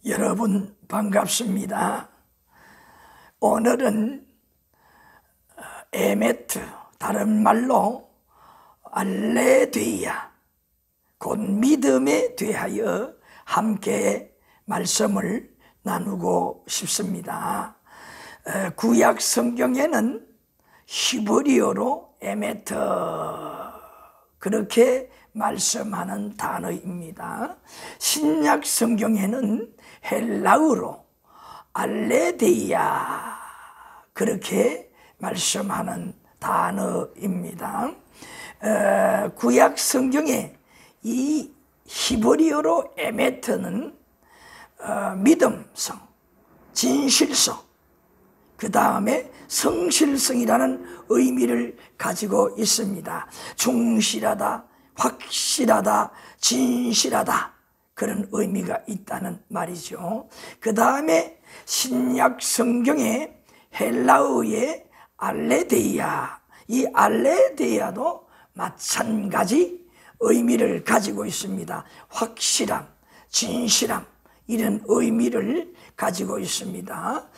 여러분 반갑습니다. 오늘은 에메트, 다른 말로 알레드이아, 곧 믿음에 대하여 함께 말씀을 나누고 싶습니다. 구약 성경에는 히브리어로 에메트, 그렇게 말씀하는 단어입니다. 신약 성경에는 헬라어로 알레데이아, 그렇게 말씀하는 단어입니다. 구약 성경에 이 히브리어로 에메트는 믿음성, 진실성, 그 다음에 성실성이라는 의미를 가지고 있습니다. 충실하다, 확실하다, 진실하다, 그런 의미가 있다는 말이죠. 그 다음에 신약 성경에 헬라어의 알레데이아, 이 알레데이아도 마찬가지 의미를 가지고 있습니다. 확실함, 진실함, 이런 의미를 가지고 있습니다.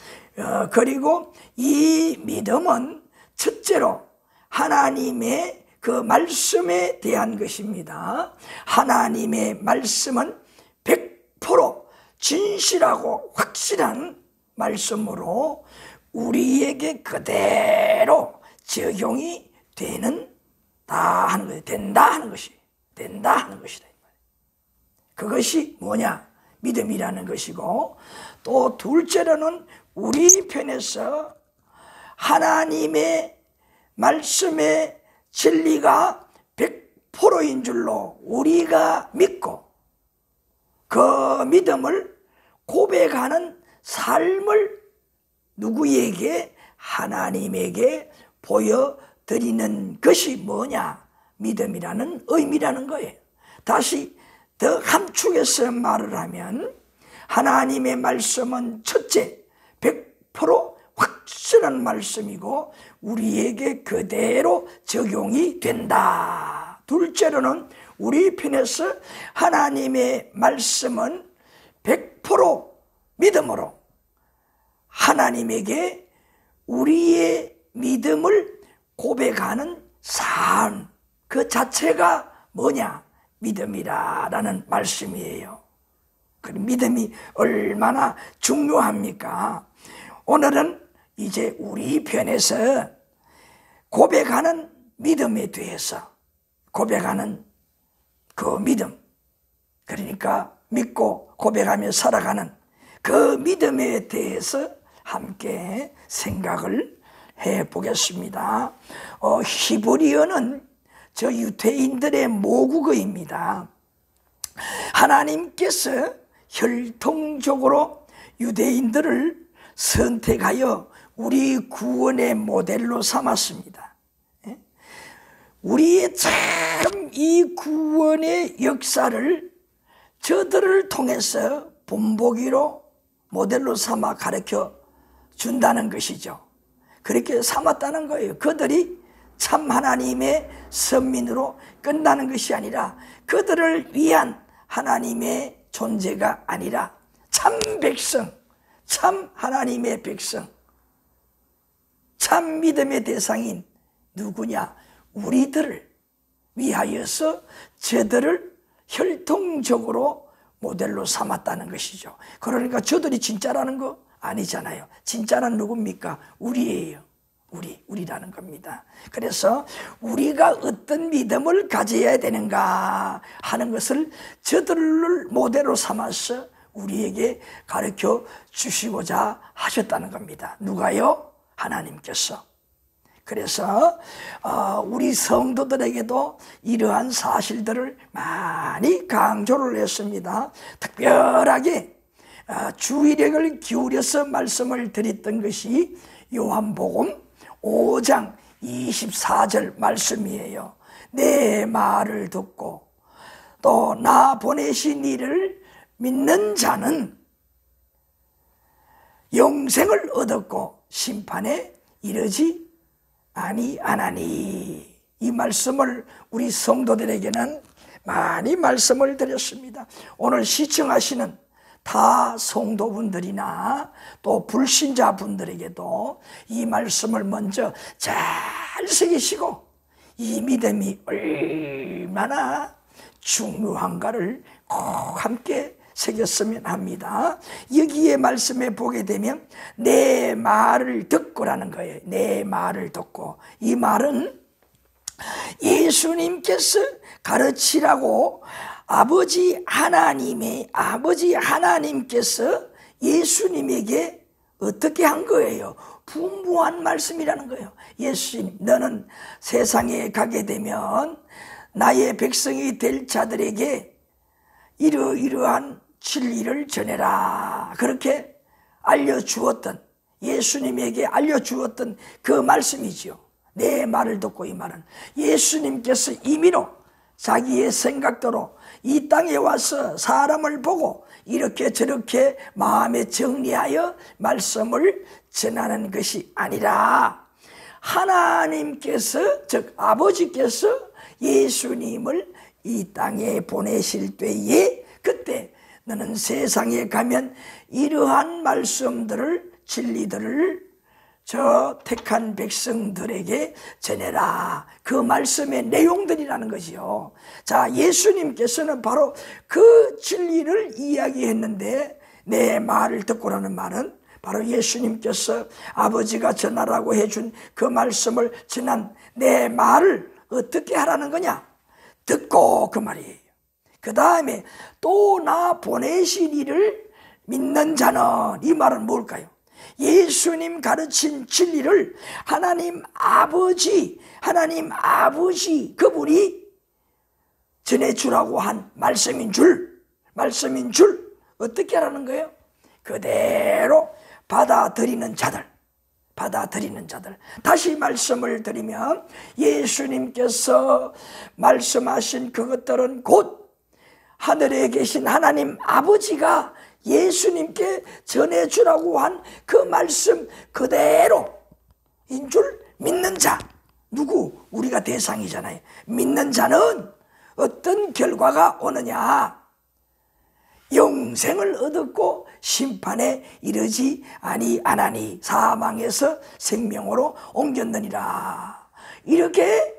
그리고 이 믿음은 첫째로 하나님의 그 말씀에 대한 것입니다. 하나님의 말씀은 100% 진실하고 확실한 말씀으로 우리에게 그대로 적용이 된다 하는 것이다. 그것이 뭐냐? 믿음이라는 것이고, 또 둘째로는 우리 편에서 하나님의 말씀의 진리가 100%인 줄로 우리가 믿고 그 믿음을 고백하는 삶을 누구에게? 하나님에게 보여드리는 것이 뭐냐? 믿음이라는 의미라는 거예요. 다시 더 함축해서 말을 하면 하나님의 말씀은 첫째 100% 확실한 말씀이고 우리에게 그대로 적용이 된다. 둘째로는 우리 편에서 하나님의 말씀은 100% 믿음으로 하나님에게 우리의 믿음을 고백하는 삶, 그 자체가 뭐냐? 믿음이라는 말씀이에요. 그 믿음이 얼마나 중요합니까? 오늘은 이제 우리 편에서 고백하는 믿음에 대해서, 고백하는 그 믿음, 그러니까 믿고 고백하며 살아가는 그 믿음에 대해서 함께 생각을 해보겠습니다. 히브리어는 저 유대인들의 모국어입니다. 하나님께서 혈통적으로 유대인들을 선택하여 우리 구원의 모델로 삼았습니다. 우리의 참 이 구원의 역사를 저들을 통해서 본보기로 모델로 삼아 가르쳐 준다는 것이죠. 그렇게 삼았다는 거예요. 그들이 참 하나님의 선민으로 끝나는 것이 아니라 그들을 위한 하나님의 존재가 아니라 참 백성, 참 하나님의 백성, 참 믿음의 대상인 누구냐? 우리들을 위하여서 저들을 혈통적으로 모델로 삼았다는 것이죠. 그러니까 저들이 진짜라는 거 아니잖아요. 진짜는 누굽니까? 우리예요. 우리라는 겁니다. 그래서 우리가 어떤 믿음을 가져야 되는가 하는 것을 저들을 모델로 삼아서 우리에게 가르쳐 주시고자 하셨다는 겁니다. 누가요? 하나님께서. 그래서 우리 성도들에게도 이러한 사실들을 많이 강조를 했습니다. 특별하게 주의력을 기울여서 말씀을 드렸던 것이 요한복음 5장 24절 말씀이에요. 내 말을 듣고 또 나 보내신 이를 믿는 자는 영생을 얻었고 심판에 이르지 아니하나니. 이 말씀을 우리 성도들에게는 많이 말씀을 드렸습니다. 오늘 시청하시는 타 성도분들이나 또 불신자분들에게도 이 말씀을 먼저 잘 새기시고 이 믿음이 얼마나 중요한가를 꼭 함께 새겼으면 합니다. 여기에 말씀에 보게 되면 내 말을 듣고라는 거예요. 내 말을 듣고. 이 말은 예수님께서 가르치라고 아버지 하나님께서 예수님에게 어떻게 한 거예요? 분부한 말씀이라는 거예요. 예수님, 너는 세상에 가게 되면 나의 백성이 될 자들에게 이러이러한 진리를 전해라. 그렇게 알려주었던, 예수님에게 알려주었던 그 말씀이지요. 내 말을 듣고. 이 말은 예수님께서 임의로 자기의 생각대로 이 땅에 와서 사람을 보고 이렇게 저렇게 마음에 정리하여 말씀을 전하는 것이 아니라 하나님께서, 즉 아버지께서 예수님을 이 땅에 보내실 때에 그때 너는 세상에 가면 이러한 말씀들을, 진리들을 저 택한 백성들에게 전해라. 그 말씀의 내용들이라는 것이요. 자, 예수님께서는 바로 그 진리를 이야기했는데 내 말을 듣고라는 말은 바로 예수님께서 아버지가 전하라고 해준 그 말씀을 전한 내 말을 어떻게 하라는 거냐? 듣고, 그 말이에요. 그 다음에 또 나 보내신 이를 믿는 자는, 이 말은 뭘까요? 예수님 가르친 진리를 하나님 아버지 그분이 전해주라고 한 말씀인 줄 어떻게 하라는 거예요? 그대로 받아들이는 자들. 다시 말씀을 드리면 예수님께서 말씀하신 그것들은 곧 하늘에 계신 하나님 아버지가 예수님께 전해주라고 한 그 말씀 그대로인 줄 믿는 자. 누구? 우리가 대상이잖아요. 믿는 자는 어떤 결과가 오느냐? 영생을 얻었고 심판에 이르지 아니하나니 사망에서 생명으로 옮겼느니라. 이렇게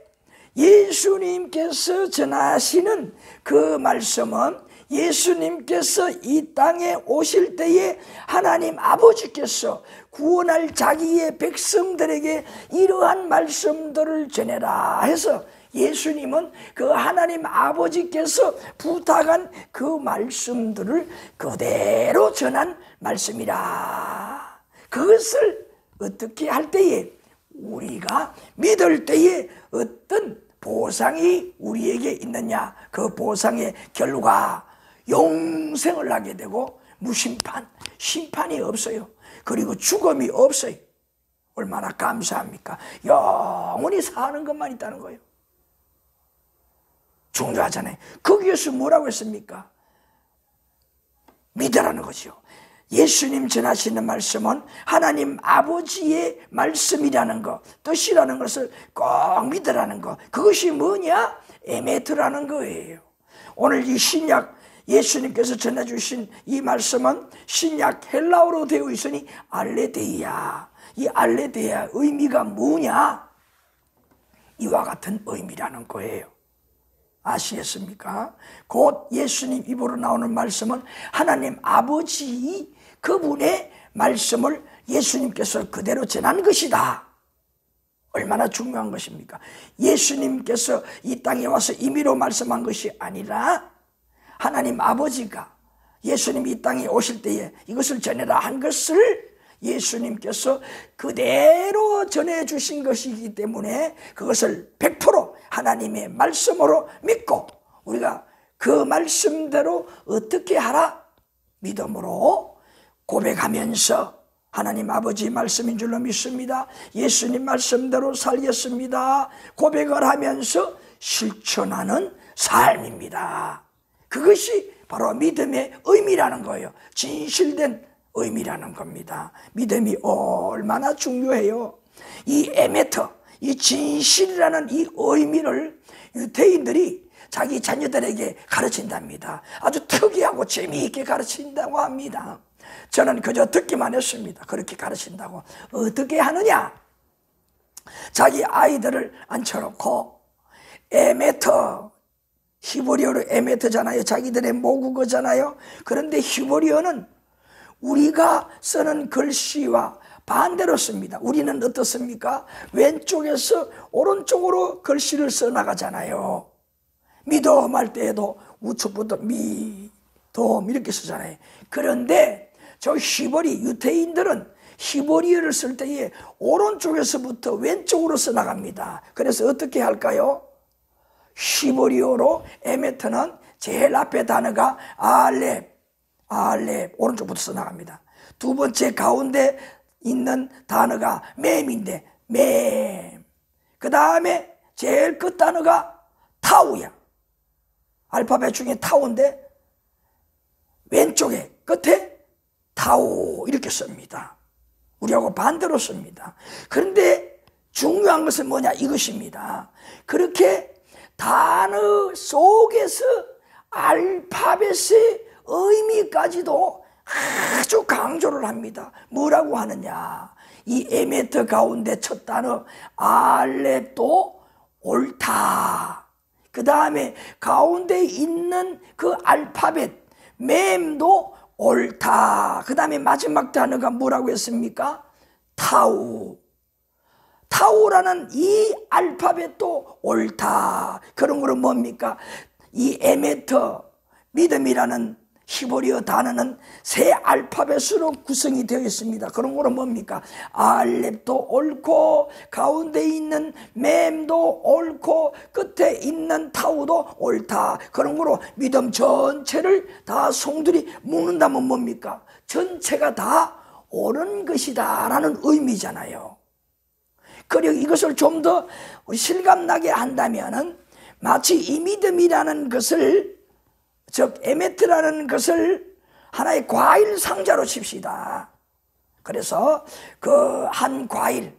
예수님께서 전하시는 그 말씀은 예수님께서 이 땅에 오실 때에 하나님 아버지께서 구원할 자기의 백성들에게 이러한 말씀들을 전해라 해서 예수님은 그 하나님 아버지께서 부탁한 그 말씀들을 그대로 전한 말씀이라. 그것을 어떻게 할 때에, 우리가 믿을 때에 어떤 보상이 우리에게 있느냐? 그 보상의 결과 영생을 하게 되고 무심판, 심판이 없어요. 그리고 죽음이 없어요. 얼마나 감사합니까? 영원히 사는 것만 있다는 거예요. 중요하잖아요. 거기에서 뭐라고 했습니까? 믿으라는 거죠. 예수님 전하시는 말씀은 하나님 아버지의 말씀이라는 것, 뜻이라는 것을 꼭 믿으라는 것. 그것이 뭐냐? 에메트라는 거예요. 오늘 이 신약 예수님께서 전해주신 이 말씀은 신약 헬라어로 되어 있으니 알레데이아. 이 알레데이아 의미가 뭐냐? 이와 같은 의미라는 거예요. 아시겠습니까? 곧 예수님 입으로 나오는 말씀은 하나님 아버지 그분의 말씀을 예수님께서 그대로 전한 것이다. 얼마나 중요한 것입니까? 예수님께서 이 땅에 와서 임의로 말씀한 것이 아니라 하나님 아버지가 예수님이 이 땅에 오실 때에 이것을 전해라 한 것을 예수님께서 그대로 전해주신 것이기 때문에 그것을 100% 하나님의 말씀으로 믿고 우리가 그 말씀대로 어떻게 하라? 믿음으로 고백하면서 하나님 아버지 말씀인 줄로 믿습니다. 예수님 말씀대로 살겠습니다. 고백을 하면서 실천하는 삶입니다. 그것이 바로 믿음의 의미라는 거예요. 진실된 의미라는 겁니다. 믿음이 얼마나 중요해요. 이 에메터, 이 진실이라는 이 의미를 유대인들이 자기 자녀들에게 가르친답니다. 아주 특이하고 재미있게 가르친다고 합니다. 저는 그저 듣기만 했습니다. 그렇게 가르친다고. 어떻게 하느냐? 자기 아이들을 앉혀놓고 에메터, 히브리어로 에메터잖아요. 자기들의 모국어잖아요. 그런데 히브리어는 우리가 쓰는 글씨와 반대로 씁니다. 우리는 어떻습니까? 왼쪽에서 오른쪽으로 글씨를 써나가잖아요. 미돔 할 때에도 우측부터 미돔 이렇게 쓰잖아요. 그런데 저 히브리 유대인들은 히브리어를 쓸 때에 오른쪽에서부터 왼쪽으로 써나갑니다. 그래서 어떻게 할까요? 히브리어로 에메트는 제일 앞에 단어가 알렙 오른쪽부터 써나갑니다. 두 번째 가운데 있는 단어가 맴인데 맴. 그 다음에 제일 끝 단어가 타우야. 알파벳 중에 타우인데 왼쪽에 끝에 타우 이렇게 씁니다. 우리하고 반대로 씁니다. 그런데 중요한 것은 뭐냐 이것입니다. 그렇게 단어 속에서 알파벳의 의미까지도 아주 강조를 합니다. 뭐라고 하느냐? 이 에메트 가운데 첫 단어 알렙도 옳다. 그 다음에 가운데 있는 그 알파벳 맴도 옳다. 그 다음에 마지막 단어가 뭐라고 했습니까? 타우. 타우라는 이 알파벳도 옳다. 그런 거는 뭡니까? 이 에메터 믿음이라는 히브리어 단어는 세 알파벳으로 구성이 되어 있습니다. 그런 거는 뭡니까? 알렙도 옳고 가운데 있는 맴도 옳고 끝에 있는 타우도 옳다. 그런 거로 믿음 전체를 다 송두리 묶는다면 뭡니까? 전체가 다 옳은 것이다 라는 의미잖아요. 그리고 이것을 좀 더 실감나게 한다면은 마치 이 믿음이라는 것을, 즉 에메트라는 것을 하나의 과일 상자로 칩시다. 그래서 그 한 과일을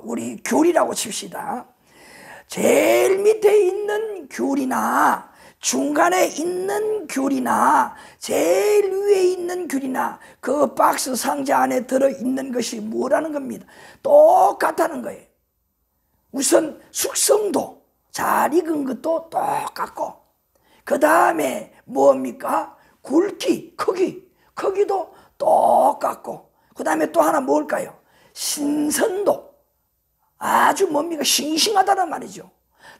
우리 귤이라고 칩시다. 제일 밑에 있는 귤이나 중간에 있는 귤이나 제일 위에 있는 귤이나 그 박스 상자 안에 들어있는 것이 뭐라는 겁니다. 똑같다는 거예요. 우선 숙성도 잘 익은 것도 똑같고, 그 다음에 뭡니까? 굵기, 크기도 똑같고, 그 다음에 또 하나 뭘까요? 신선도, 아주 뭡니까? 싱싱하다는 말이죠.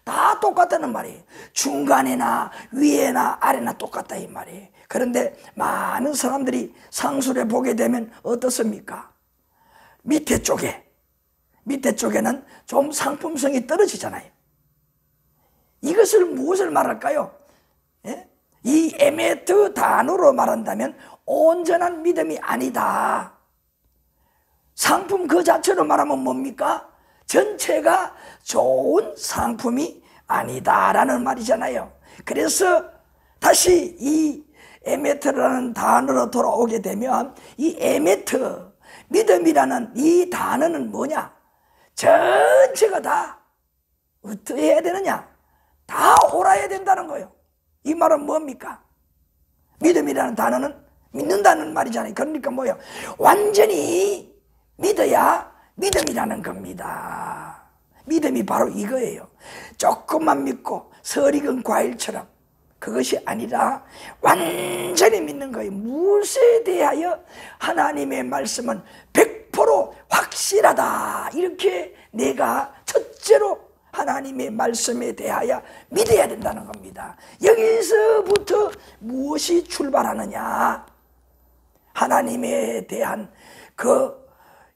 다 똑같다는 말이에요. 중간에나 위에나 아래나 똑같다 이 말이에요. 그런데 많은 사람들이 상술에 보게 되면 어떻습니까? 밑에 쪽에는 좀 상품성이 떨어지잖아요. 이것을 무엇을 말할까요? 예? 이 에메트 단어로 말한다면 온전한 믿음이 아니다. 상품 그 자체로 말하면 뭡니까? 전체가 좋은 상품이 아니다라는 말이잖아요. 그래서 다시 이 에메트라는 단어로 돌아오게 되면 이 에메트, 믿음이라는 이 단어는 뭐냐? 전체가 다 어떻게 해야 되느냐? 다 옳아야 된다는 거예요. 이 말은 뭡니까? 믿음이라는 단어는 믿는다는 말이잖아요. 그러니까 뭐예요? 완전히 믿어야 믿음이라는 겁니다. 믿음이 바로 이거예요. 조금만 믿고 설익은 과일처럼 그것이 아니라 완전히 믿는 거예요. 무엇에 대하여 하나님의 말씀은 100% 확실하다. 이렇게 내가 첫째로 하나님의 말씀에 대하여 믿어야 된다는 겁니다. 여기서부터 무엇이 출발하느냐? 하나님에 대한 그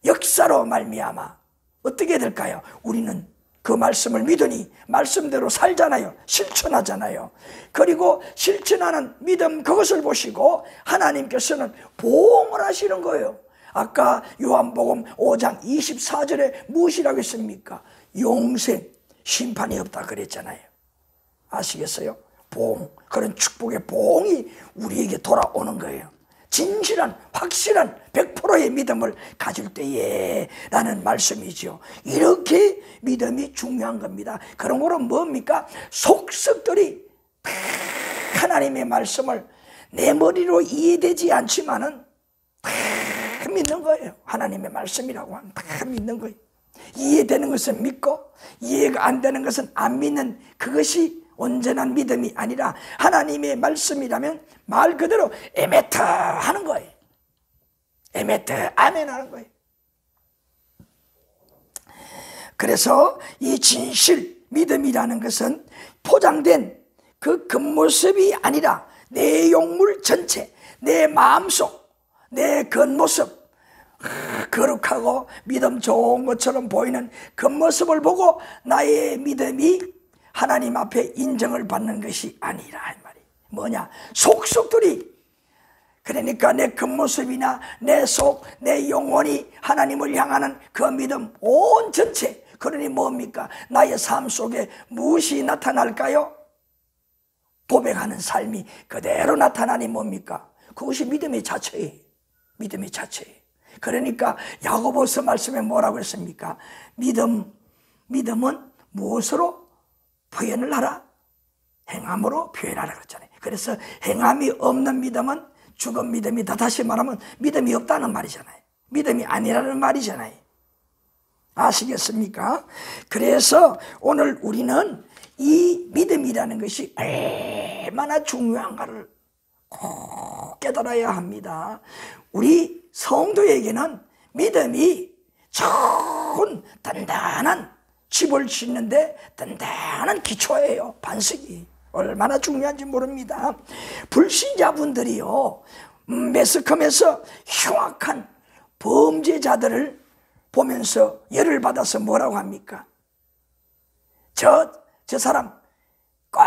역사로 말미암아 어떻게 될까요? 우리는 그 말씀을 믿으니 말씀대로 살잖아요. 실천하잖아요. 그리고 실천하는 믿음, 그것을 보시고 하나님께서는 보응을 하시는 거예요. 아까 요한복음 5장 24절에 무엇이라고 했습니까? 영생, 심판이 없다 그랬잖아요. 아시겠어요? 보응, 그런 축복의 보응이 우리에게 돌아오는 거예요. 진실한 확실한 100%의 믿음을 가질 때에 라는 말씀이죠. 이렇게 믿음이 중요한 겁니다. 그런 거는 뭡니까? 속속들이 하나님의 말씀을 내 머리로 이해되지 않지만은 다 믿는 거예요. 하나님의 말씀이라고 하면 다 믿는 거예요. 이해되는 것은 믿고 이해가 안 되는 것은 안 믿는, 그것이 온전한 믿음이 아니라 하나님의 말씀이라면 말 그대로 에메트 하는 거예요. 에메트 아멘 하는 거예요. 그래서 이 진실 믿음이라는 것은 포장된 그 겉모습이 아니라 내 용물 전체, 내 마음속, 내 겉모습, 거룩하고 믿음 좋은 것처럼 보이는 겉모습을 보고 나의 믿음이 하나님 앞에 인정을 받는 것이 아니라 이 말이 뭐냐? 속속들이, 그러니까 내 겉모습이나 내 속, 내 영혼이 하나님을 향하는 그 믿음 온 전체, 그러니 뭡니까? 나의 삶 속에 무엇이 나타날까요? 고백하는 삶이 그대로 나타나니 뭡니까? 그것이 믿음의 자체예요. 믿음의 자체예요. 그러니까 야고보서 말씀에 뭐라고 했습니까? 믿음은 무엇으로 표현을 하라? 행함으로 표현하라 그랬잖아요. 그래서 행함이 없는 믿음은 죽은 믿음이다. 다시 말하면 믿음이 없다는 말이잖아요. 믿음이 아니라는 말이잖아요. 아시겠습니까? 그래서 오늘 우리는 이 믿음이라는 것이 얼마나 중요한가를 꼭 깨달아야 합니다. 우리 성도에게는 믿음이 좋은 단단한 집을 짓는데 단단한 기초예요. 반석이 얼마나 중요한지 모릅니다. 불신자분들이요, 매스컴에서 흉악한 범죄자들을 보면서 열을 받아서 뭐라고 합니까? 저 사람 꼭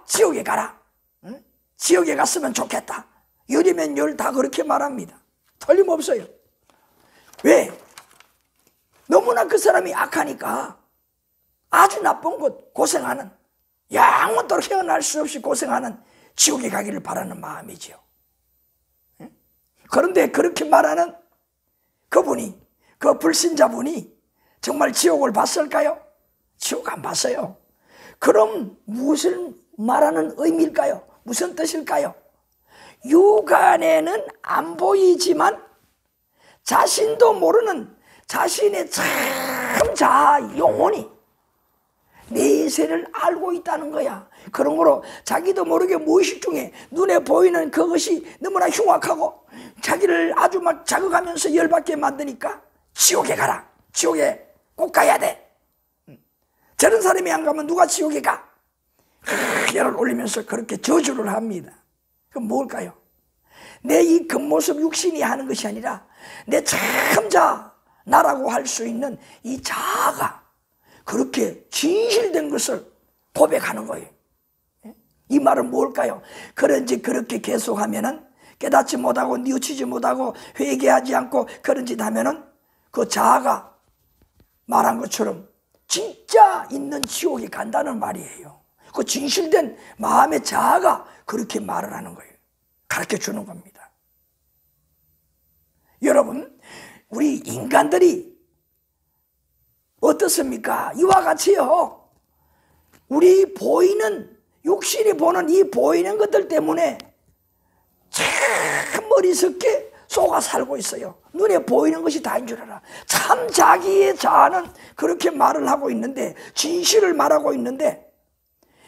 지옥에 가라. 응? 지옥에 갔으면 좋겠다. 열이면 열 다 그렇게 말합니다. 틀림없어요. 왜? 너무나 그 사람이 악하니까 아주 나쁜 것 고생하는, 영원토록 헤어날 수 없이 고생하는 지옥에 가기를 바라는 마음이죠. 응? 그런데 그렇게 말하는 그분이, 그 불신자분이 정말 지옥을 봤을까요? 지옥 안 봤어요. 그럼 무엇을 말하는 의미일까요? 무슨 뜻일까요? 육안에는 안 보이지만 자신도 모르는 자신의 참 자아 영혼이 내세를 알고 있다는 거야. 그런 거로 자기도 모르게 무의식 중에 눈에 보이는 그것이 너무나 흉악하고 자기를 아주 막 자극하면서 열받게 만드니까 지옥에 가라. 지옥에 꼭 가야 돼. 저런 사람이 안 가면 누가 지옥에 가? 열을 올리면서 그렇게 저주를 합니다. 그럼 뭘까요? 내 이 겉모습 육신이 하는 것이 아니라 내 참자 나라고 할 수 있는 이 자아가 그렇게 진실된 것을 고백하는 거예요. 이 말은 뭘까요? 그런지 그렇게 계속하면은 깨닫지 못하고 뉘우치지 못하고 회개하지 않고 그런 짓 하면은 그 자아가 말한 것처럼 진짜 있는 지옥에 간다는 말이에요. 그 진실된 마음의 자아가 그렇게 말을 하는 거예요. 가르쳐 주는 겁니다. 여러분, 우리 인간들이 어떻습니까? 이와 같이요, 우리 보이는, 육신이 보는 이 보이는 것들 때문에 참 머리석게 속아 살고 있어요. 눈에 보이는 것이 다인 줄 알아. 참 자기의 자아는 그렇게 말을 하고 있는데, 진실을 말하고 있는데,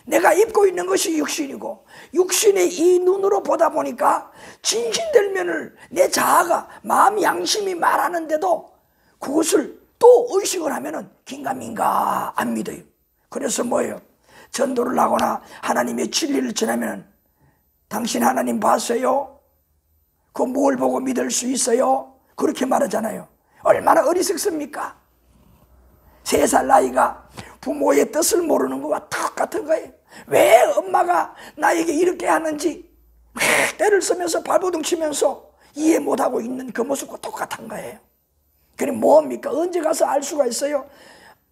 내가 입고 있는 것이 육신이고 육신의 이 눈으로 보다 보니까 진실될 면을 내 자아가 마음 양심이 말하는데도 그것을 또 의식을 하면은 긴가민가 안 믿어요. 그래서 뭐예요? 전도를 하거나 하나님의 진리를 전하면 당신 하나님 봤어요? 그 뭘 보고 믿을 수 있어요? 그렇게 말하잖아요. 얼마나 어리석습니까? 3살 나이가 부모의 뜻을 모르는 것과 똑같은 거예요. 왜 엄마가 나에게 이렇게 하는지 때를 쓰면서 발버둥 치면서 이해 못하고 있는 그 모습과 똑같은 거예요. 그럼 뭡니까? 언제 가서 알 수가 있어요?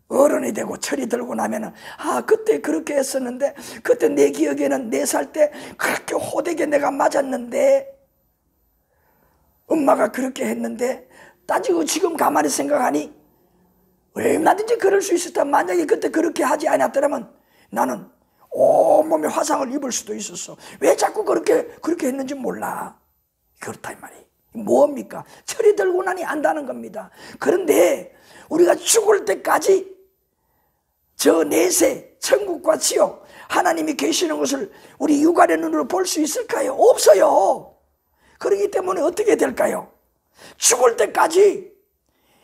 어른이 되고 철이 들고 나면은, 아, 그때 그렇게 했었는데, 그때 내 기억에는 4살 때 그렇게 호되게 내가 맞았는데, 엄마가 그렇게 했는데 따지고 지금 가만히 생각하니 얼마든지 그럴 수 있었다. 만약에 그때 그렇게 하지 않았더라면 나는 온몸에 화상을 입을 수도 있었어. 왜 자꾸 그렇게 했는지 몰라. 그렇다 이 말이에요. 뭡니까? 철이 들고 나니 안다는 겁니다. 그런데 우리가 죽을 때까지 저 내세 천국과 지옥 하나님이 계시는 것을 우리 육안의 눈으로 볼 수 있을까요? 없어요. 그렇기 때문에 어떻게 될까요? 죽을 때까지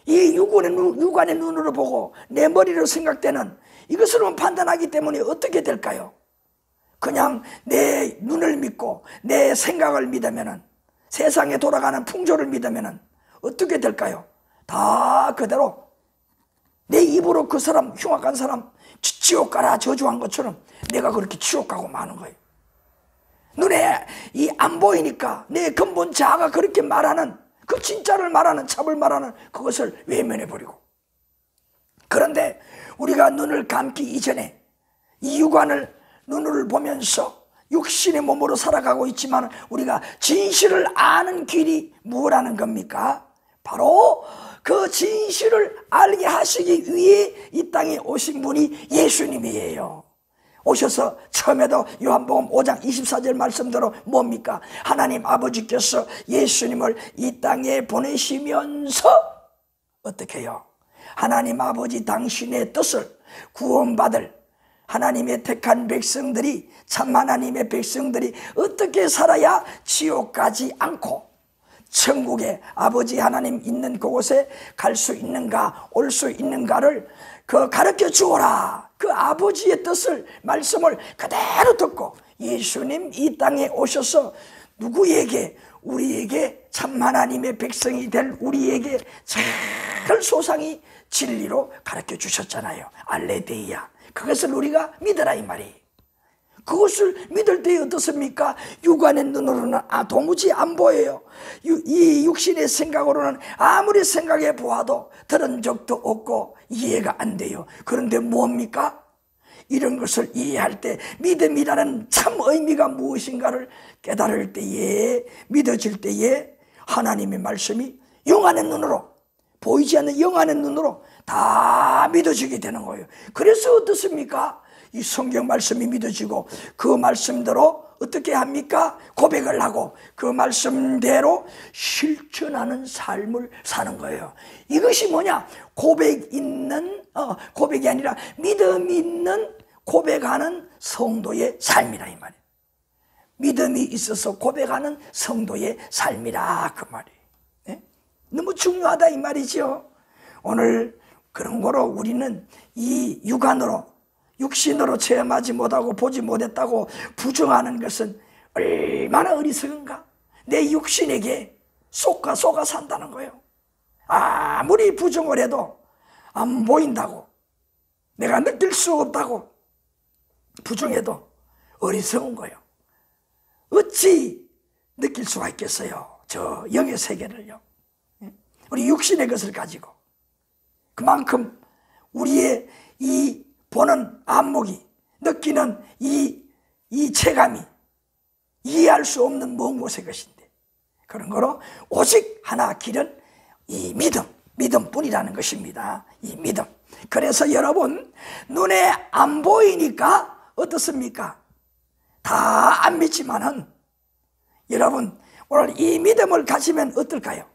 이 육안의 눈으로 보고 내 머리로 생각되는 이것으로만 판단하기 때문에 어떻게 될까요? 그냥 내 눈을 믿고 내 생각을 믿으면은, 세상에 돌아가는 풍조를 믿으면은 어떻게 될까요? 다 그대로 내 입으로 그 사람, 흉악한 사람 지옥 가라 저주한 것처럼 내가 그렇게 지옥 가고 마는 거예요. 눈에 이 안 보이니까 내 근본 자아가 그렇게 말하는, 그 진짜를 말하는, 참을 말하는 그것을 외면해버리고. 그런데 우리가 눈을 감기 이전에 이 육안을 눈을 보면서 육신의 몸으로 살아가고 있지만 우리가 진실을 아는 길이 뭐라는 겁니까? 바로 그 진실을 알게 하시기 위해 이 땅에 오신 분이 예수님이에요. 오셔서 처음에도 요한복음 5장 24절 말씀대로 뭡니까? 하나님 아버지께서 예수님을 이 땅에 보내시면서 어떻게 해요? 하나님 아버지 당신의 뜻을 구원받을 하나님의 택한 백성들이, 참 하나님의 백성들이 어떻게 살아야 지옥 가지 않고 천국에 아버지 하나님 있는 그곳에 갈 수 있는가, 올 수 있는가를 가르쳐 주어라. 그 아버지의 뜻을, 말씀을 그대로 듣고 예수님 이 땅에 오셔서 누구에게? 우리에게, 참 하나님의 백성이 될 우리에게 잘 소상히 진리로 가르쳐 주셨잖아요. 알레데이아. 그것을 우리가 믿어라 이 말이에요. 그것을 믿을 때 어떻습니까? 육안의 눈으로는 도무지 안 보여요. 이 육신의 생각으로는 아무리 생각해 보아도 들은 적도 없고 이해가 안 돼요. 그런데 뭡니까? 이런 것을 이해할 때 믿음이라는 참 의미가 무엇인가를 깨달을 때에, 믿어질 때에 하나님의 말씀이 영안의 눈으로, 보이지 않는 영안의 눈으로 다 믿어지게 되는 거예요. 그래서 어떻습니까? 이 성경 말씀이 믿어지고 그 말씀대로 어떻게 합니까? 고백을 하고 그 말씀대로 실천하는 삶을 사는 거예요. 이것이 뭐냐? 고백이 아니라 믿음 있는 고백하는 성도의 삶이라 이 말이에요. 믿음이 있어서 고백하는 성도의 삶이라 그 말이에요. 네? 너무 중요하다 이 말이죠. 오늘 그런 거로 우리는 이 육신으로 체험하지 못하고 보지 못했다고 부정하는 것은 얼마나 어리석은가. 내 육신에게 속아 산다는 거예요. 아무리 부정을 해도 안 보인다고, 내가 느낄 수 없다고 부정해도 어리석은 거예요. 어찌 느낄 수가 있겠어요? 저 영의 세계를요. 우리 육신의 것을 가지고. 그만큼 우리의 이 보는 안목이, 느끼는 이 체감이 이해할 수 없는 먼 곳의 것인데, 그런 거로 오직 하나 길은 이 믿음뿐이라는 것입니다. 이 믿음. 그래서 여러분, 눈에 안 보이니까 어떻습니까? 다 안 믿지만은 여러분 오늘 이 믿음을 가지면 어떨까요?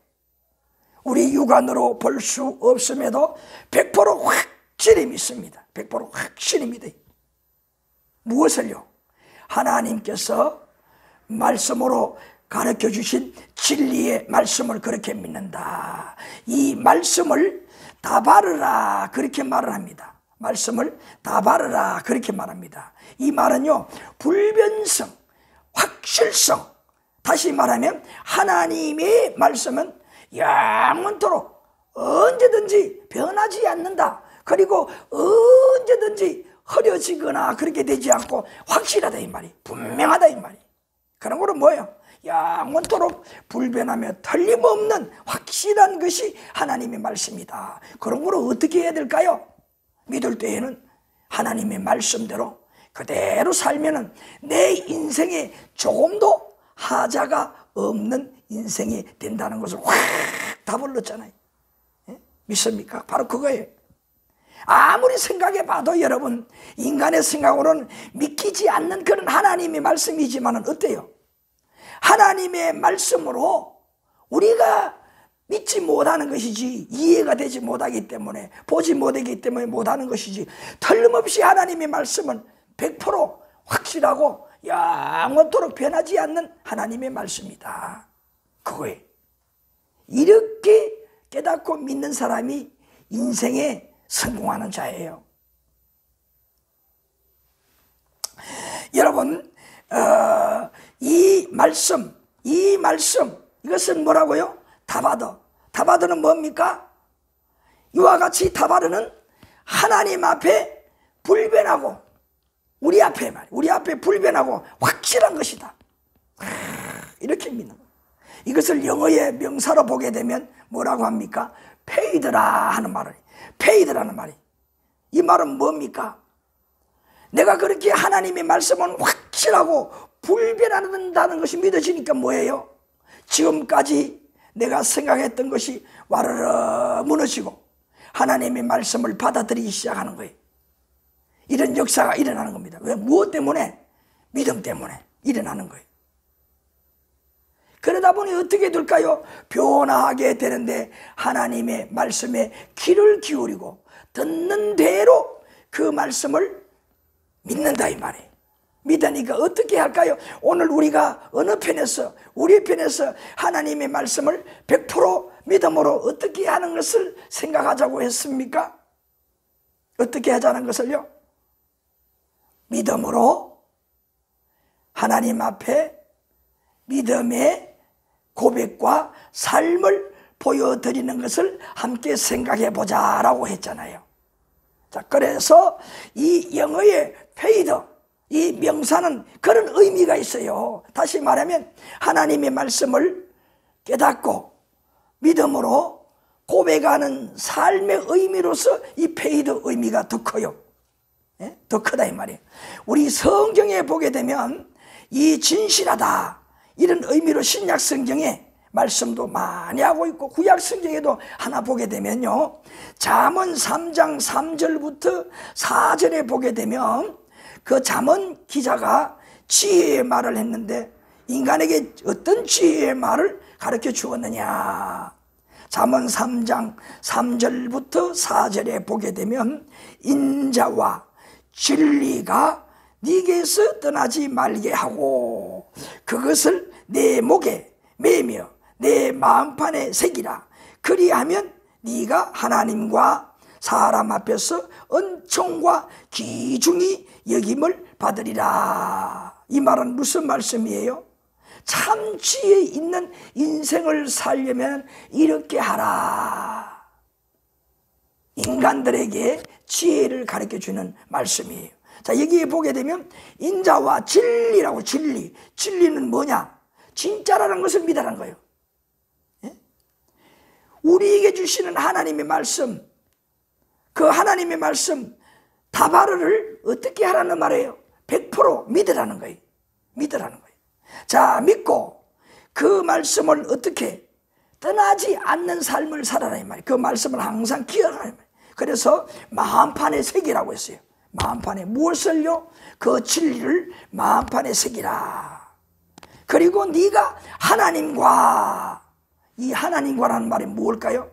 우리 육안으로 볼 수 없음에도 100% 확실히 믿습니다. 100% 확실히 믿어요. 무엇을요? 하나님께서 말씀으로 가르쳐 주신 진리의 말씀을 그렇게 믿는다. 이 말씀을 다 바르라 그렇게 말을 합니다. 말씀을 다 바르라 그렇게 말합니다. 이 말은요, 불변성, 확실성, 다시 말하면 하나님의 말씀은 영원토록 언제든지 변하지 않는다. 그리고 언제든지 흐려지거나 그렇게 되지 않고 확실하다 이 말이, 분명하다 이 말이. 그런 거는 뭐예요? 영원토록 불변하며 틀림없는 확실한 것이 하나님의 말씀이다. 그런 거를 어떻게 해야 될까요? 믿을 때에는 하나님의 말씀대로 그대로 살면은 내 인생에 조금도 하자가 없는 인생이 된다는 것을 확 답을 넣었잖아요. 예? 믿습니까? 바로 그거예요. 아무리 생각해 봐도 여러분, 인간의 생각으로는 믿기지 않는 그런 하나님의 말씀이지만 어때요? 하나님의 말씀으로 우리가 믿지 못하는 것이지, 이해가 되지 못하기 때문에, 보지 못하기 때문에 못하는 것이지, 틀림없이 하나님의 말씀은 100% 확실하고 영원토록 변하지 않는 하나님의 말씀이다. 그거예요. 이렇게 깨닫고 믿는 사람이 인생에 성공하는 자예요. 여러분, 이 말씀 이것은 뭐라고요? 다바드. 다바드는 뭡니까? 이와 같이 다바드는 하나님 앞에 불변하고 우리 앞에 불변하고 확실한 것이다. 이렇게 믿는 거예요. 이것을 영어의 명사로 보게 되면 뭐라고 합니까? 페이드라 하는 말을. 페이드라는 말이. 이 말은 뭡니까? 내가 그렇게 하나님의 말씀은 확실하고 불변한다는 것이 믿어지니까 뭐예요? 지금까지 내가 생각했던 것이 와르르 무너지고 하나님의 말씀을 받아들이기 시작하는 거예요. 이런 역사가 일어나는 겁니다. 왜? 무엇 때문에? 믿음 때문에 일어나는 거예요. 그러다 보니 어떻게 될까요? 변화하게 되는데 하나님의 말씀에 귀를 기울이고 듣는 대로 그 말씀을 믿는다 이 말이에요. 믿으니까 어떻게 할까요? 오늘 우리가 어느 편에서, 우리 편에서 하나님의 말씀을 100% 믿음으로 어떻게 하는 것을 생각하자고 했습니까? 어떻게 하자는 것을요? 믿음으로 하나님 앞에 믿음의 고백과 삶을 보여드리는 것을 함께 생각해 보자라고 했잖아요. 자, 그래서 이 영어의 페이드, 이 명사는 그런 의미가 있어요. 다시 말하면 하나님의 말씀을 깨닫고 믿음으로 고백하는 삶의 의미로서 이 페이드 의미가 더 커요. 예? 더 크다 이 말이에요. 우리 성경에 보게 되면 이 진실하다 이런 의미로 신약 성경에 말씀도 많이 하고 있고 구약 성경에도 하나 보게 되면요, 잠언 3장 3절부터 4절에 보게 되면 그 잠언 기자가 지혜의 말을 했는데 인간에게 어떤 지혜의 말을 가르쳐 주었느냐. 잠언 3장 3절부터 4절에 보게 되면 인자와 진리가 네게서 떠나지 말게 하고 그것을 내 목에 매며 내 마음판에 새기라. 그리하면 네가 하나님과 사람 앞에서 은총과 귀중히 여김을 받으리라. 이 말은 무슨 말씀이에요? 참 지혜 있는 인생을 살려면 이렇게 하라. 인간들에게 지혜를 가르쳐주는 말씀이에요. 자, 여기에 보게 되면 인자와 진리라고. 진리는 뭐냐? 진짜라는 것을 믿으라는 거예요. 예? 우리에게 주시는 하나님의 말씀, 그 하나님의 말씀 다바르를 어떻게 하라는 말이에요? 100% 믿으라는 거예요. 믿으라는 거예요. 자, 믿고 그 말씀을 어떻게 떠나지 않는 삶을 살아라 이 말이에요. 그 말씀을 항상 기억하라 이 말이에요. 그래서 마음판에 새기라고 했어요. 마음판에 무엇을요? 그 진리를 마음판에 새기라. 그리고 네가 하나님과, 이 하나님과라는 말이 뭘까요?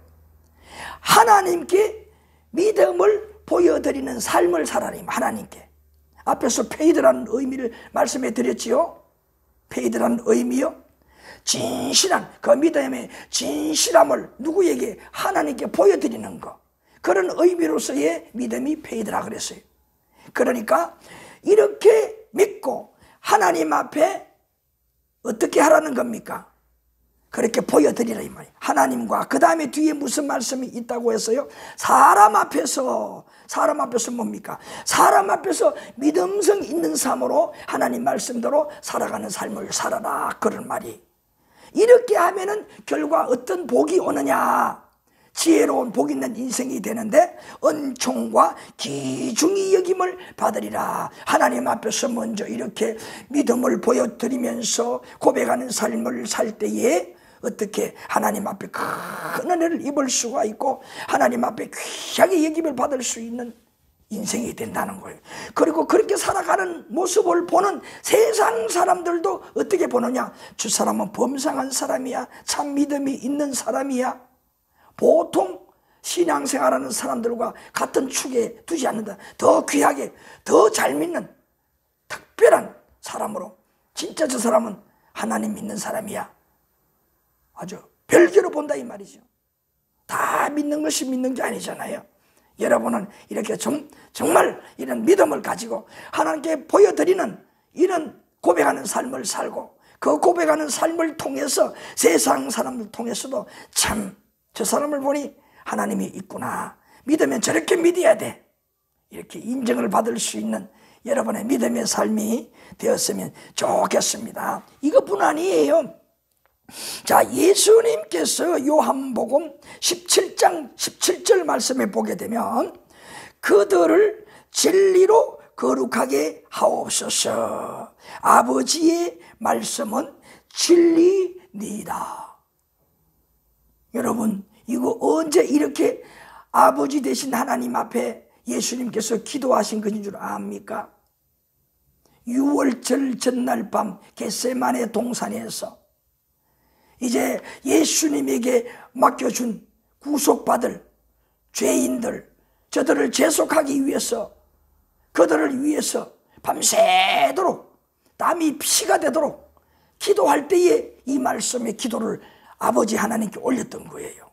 하나님께 믿음을 보여드리는 삶을 살아라. 하나님께. 앞에서 페이드라는 의미를 말씀해 드렸지요. 페이드라는 의미요, 진실한 그 믿음의 진실함을 누구에게? 하나님께 보여드리는 것. 그런 의미로서의 믿음이 페이드라 그랬어요. 그러니까 이렇게 믿고 하나님 앞에 어떻게 하라는 겁니까? 그렇게 보여드리라 이 말이에요. 하나님과 그 다음에 뒤에 무슨 말씀이 있다고 했어요? 사람 앞에서 뭡니까? 사람 앞에서 믿음성 있는 삶으로 하나님 말씀대로 살아가는 삶을 살아라 그런 말이. 이렇게 하면은 결과 어떤 복이 오느냐? 지혜로운 복 있는 인생이 되는데 은총과 귀중히 여김을 받으리라. 하나님 앞에서 먼저 이렇게 믿음을 보여드리면서 고백하는 삶을 살 때에 어떻게 하나님 앞에 큰 은혜를 입을 수가 있고 하나님 앞에 귀하게 여김을 받을 수 있는 인생이 된다는 거예요. 그리고 그렇게 살아가는 모습을 보는 세상 사람들도 어떻게 보느냐? 저 사람은 범상한 사람이야, 참 믿음이 있는 사람이야, 보통 신앙생활하는 사람들과 같은 축에 두지 않는다. 더 귀하게, 더 잘 믿는 특별한 사람으로, 진짜 저 사람은 하나님 믿는 사람이야, 아주 별개로 본다 이 말이죠. 다 믿는 것이 믿는 게 아니잖아요. 여러분은 이렇게 정말 이런 믿음을 가지고 하나님께 보여드리는 이런 고백하는 삶을 살고, 그 고백하는 삶을 통해서 세상 사람들 통해서도 참 저 사람을 보니 하나님이 있구나, 믿으면 저렇게 믿어야 돼, 이렇게 인정을 받을 수 있는 여러분의 믿음의 삶이 되었으면 좋겠습니다. 이것뿐 아니에요. 자, 예수님께서 요한복음 17장 17절 말씀에 보게 되면 그들을 진리로 거룩하게 하옵소서. 아버지의 말씀은 진리니이다. 여러분, 이거 언제 이렇게 아버지 되신 하나님 앞에 예수님께서 기도하신 것인 줄 압니까? 6월절 전날 밤 겟세마네 동산에서 이제 예수님에게 맡겨준 구속받을 죄인들, 저들을 재속하기 위해서, 그들을 위해서 밤새도록 땀이 피가 되도록 기도할 때에 이 말씀의 기도를 아버지 하나님께 올렸던 거예요.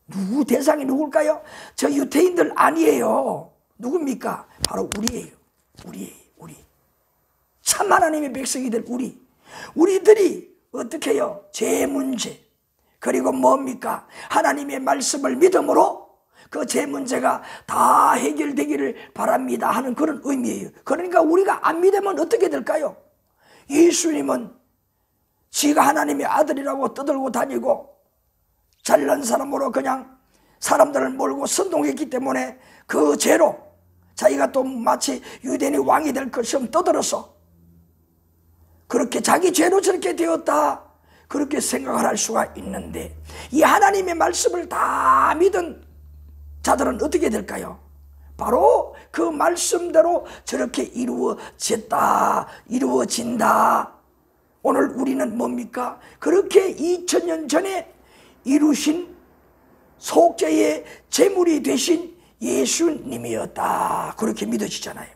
누구 대상이 누굴까요? 저 유태인들 아니에요. 누굽니까? 바로 우리예요. 우리 참 하나님의 백성이 될 우리들이 어떻게 해요? 죄 문제, 그리고 뭡니까? 하나님의 말씀을 믿음으로 그 죄 문제가 다 해결되기를 바랍니다 하는 그런 의미예요. 그러니까 우리가 안 믿으면 어떻게 될까요? 예수님은 지가 하나님의 아들이라고 떠들고 다니고 잘난 사람으로 그냥 사람들을 몰고 선동했기 때문에 그 죄로 자기가 또 마치 유대인의 왕이 될 것처럼 떠들어서 그렇게 자기 죄로 저렇게 되었다, 그렇게 생각을 할 수가 있는데, 이 하나님의 말씀을 다 믿은 자들은 어떻게 될까요? 바로 그 말씀대로 저렇게 이루어진다. 오늘 우리는 뭡니까? 그렇게 2000년 전에 이루신 속죄의 제물이 되신 예수님이었다, 그렇게 믿어지잖아요.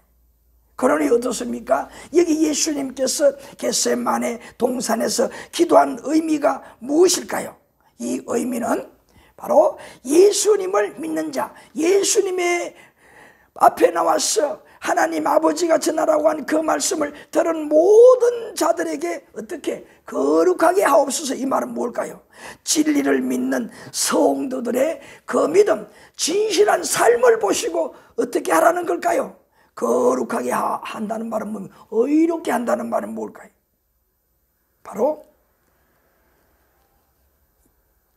그러니 어떻습니까? 여기 예수님께서 겟세마네 동산에서 기도한 의미가 무엇일까요? 이 의미는 바로 예수님을 믿는 자, 예수님의 앞에 나와서 하나님 아버지가 전하라고 한 그 말씀을 들은 모든 자들에게 어떻게 거룩하게 하옵소서. 이 말은 뭘까요? 진리를 믿는 성도들의 그 믿음, 진실한 삶을 보시고 어떻게 하라는 걸까요? 거룩하게 한다는 말은 뭡니까? 의롭게 한다는 말은 뭘까요? 바로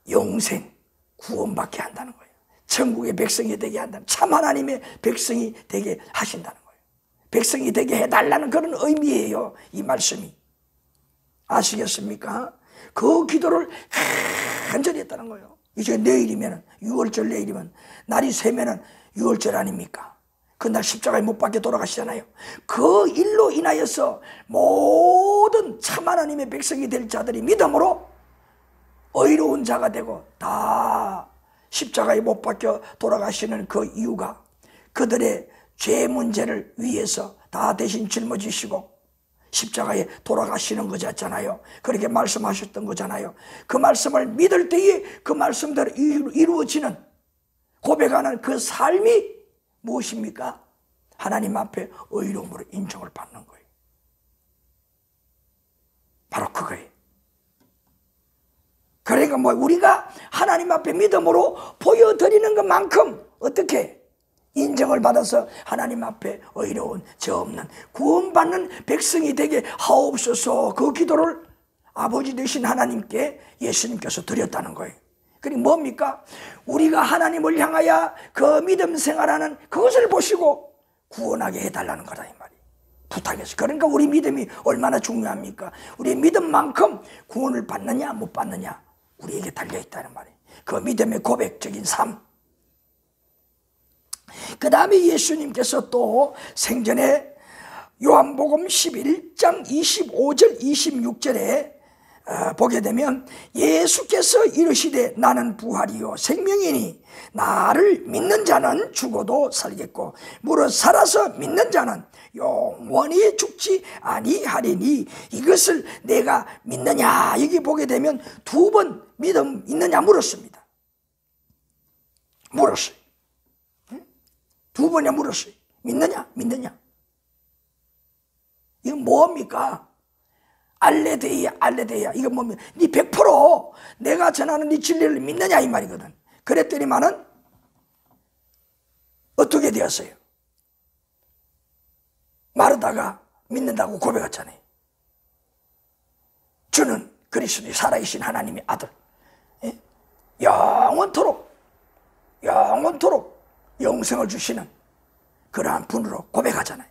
영생, 구원받게 한다는 거예요. 천국의 백성이 되게 한다는, 참 하나님의 백성이 되게 하신다는 거예요. 백성이 되게 해달라는 그런 의미예요, 이 말씀이. 아시겠습니까? 그 기도를 간절히 했다는 거예요. 이제 내일이면, 6월절 내일이면, 날이 새면은 6월절 아닙니까? 그날 십자가에 못 박혀 돌아가시잖아요. 그 일로 인하여서 모든 참 하나님의 백성이 될 자들이 믿음으로 의로운 자가 되고 다 십자가에 못 박혀 돌아가시는 그 이유가 그들의 죄 문제를 위해서 다 대신 짊어지시고 십자가에 돌아가시는 거잖아요. 그렇게 말씀하셨던 거잖아요. 그 말씀을 믿을 때에 그 말씀대로 이루어지는, 고백하는 그 삶이 무엇입니까? 하나님 앞에 의로움으로 인정을 받는 거예요. 바로 그거예요. 그러니까 우리가 하나님 앞에 믿음으로 보여드리는 것만큼 어떻게 인정을 받아서 하나님 앞에 의로운, 죄 없는, 구원받는 백성이 되게 하옵소서. 그 기도를 아버지 되신 하나님께 예수님께서 드렸다는 거예요. 그러니까 뭡니까? 우리가 하나님을 향하여 그 믿음 생활하는 그것을 보시고 구원하게 해달라는 거다 이 말이에요. 부탁해서. 그러니까 우리 믿음이 얼마나 중요합니까? 우리의 믿음만큼 구원을 받느냐 못 받느냐 우리에게 달려있다는 말이에요. 그 믿음의 고백적인 삶. 그 다음에 예수님께서 또 생전에 요한복음 11장 25절 26절에 보게 되면 예수께서 이르시되 나는 부활이요 생명이니 나를 믿는 자는 죽어도 살겠고 무릇 살아서 믿는 자는 영원히 죽지 아니하리니 이것을 내가 믿느냐. 여기 보게 되면 두 번 믿음 있느냐 물었습니다. 물었어요. 두 번이나 물었어요. 믿느냐 믿느냐. 이건 뭡니까? 알레데이야 알레데이야. 이거 뭡니까? 네 100% 내가 전하는 네 진리를 믿느냐 이 말이거든. 그랬더니만은 어떻게 되었어요? 마르다가 믿는다고 고백했잖아요. 주는 그리스도의 살아계신 하나님의 아들, 영원토록 영생을 주시는 그러한 분으로 고백하잖아요.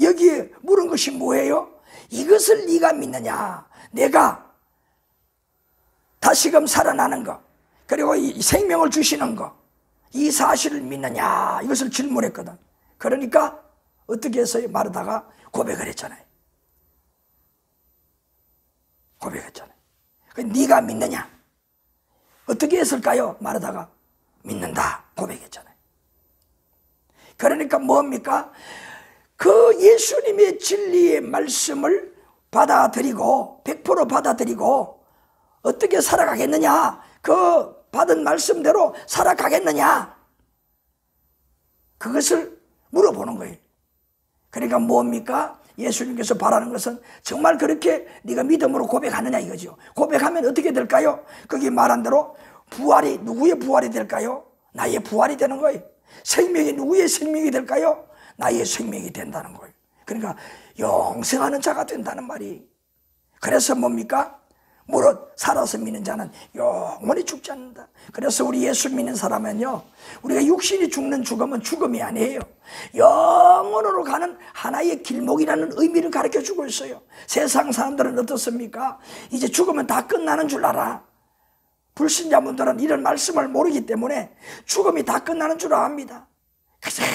여기에 물은 것이 뭐예요? 이것을 네가 믿느냐. 내가 다시금 살아나는 것, 그리고 이 생명을 주시는 것, 이 사실을 믿느냐. 이것을 질문했거든. 그러니까 어떻게 해서요? 마르다가 고백을 했잖아요. 고백했잖아요. 네가 믿느냐? 어떻게 했을까요? 마르다가 믿는다 고백했잖아요. 그러니까 뭡니까? 그 예수님의 진리의 말씀을 받아들이고 100% 받아들이고 어떻게 살아가겠느냐? 그 받은 말씀대로 살아가겠느냐? 그것을 물어보는 거예요. 그러니까 뭡니까? 예수님께서 바라는 것은 정말 그렇게 네가 믿음으로 고백하느냐 이거죠. 고백하면 어떻게 될까요? 거기 말한 대로 부활이 누구의 부활이 될까요? 나의 부활이 되는 거예요. 생명이 누구의 생명이 될까요? 나의 생명이 된다는 거예요. 그러니까 영생하는 자가 된다는 말이. 그래서 뭡니까? 무릇 살아서 믿는 자는 영원히 죽지 않는다. 그래서 우리 예수 믿는 사람은요, 우리가 육신이 죽는 죽음은 죽음이 아니에요. 영원으로 가는 하나의 길목이라는 의미를 가르쳐주고 있어요. 세상 사람들은 어떻습니까? 이제 죽으면 다 끝나는 줄 알아. 불신자분들은 이런 말씀을 모르기 때문에 죽음이 다 끝나는 줄 압니다. 가장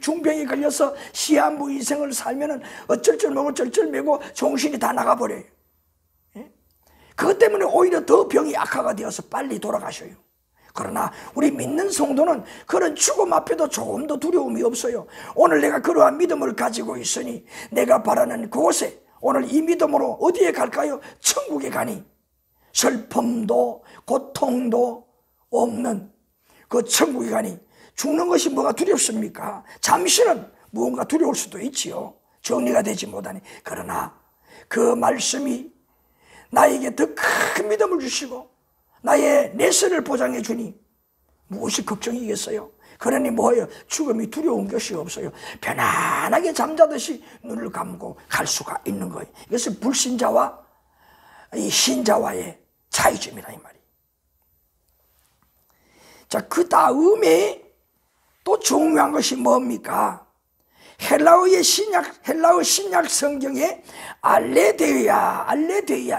중병에 걸려서 시한부 인생을 살면은 어쩔 줄 모르고 어쩔 줄 모르고 정신이 다 나가버려요. 그것 때문에 오히려 더 병이 악화가 되어서 빨리 돌아가셔요. 그러나 우리 믿는 성도는 그런 죽음 앞에도 조금도 두려움이 없어요. 오늘 내가 그러한 믿음을 가지고 있으니 내가 바라는 그곳에 오늘 이 믿음으로 어디에 갈까요? 천국에 가니 슬픔도 고통도 없는 그 천국에 가니 죽는 것이 뭐가 두렵습니까? 잠시는 무언가 두려울 수도 있지요. 정리가 되지 못하니. 그러나 그 말씀이 나에게 더 큰 믿음을 주시고 나의 내세를 보장해 주니 무엇이 걱정이겠어요? 그러니 뭐예요? 죽음이 두려운 것이 없어요. 편안하게 잠자듯이 눈을 감고 갈 수가 있는 거예요. 이것은 불신자와 이 신자와의 차이점이라 이 말이에요. 자, 그 다음에 또 중요한 것이 뭡니까? 헬라어 신약 성경에 알레데이아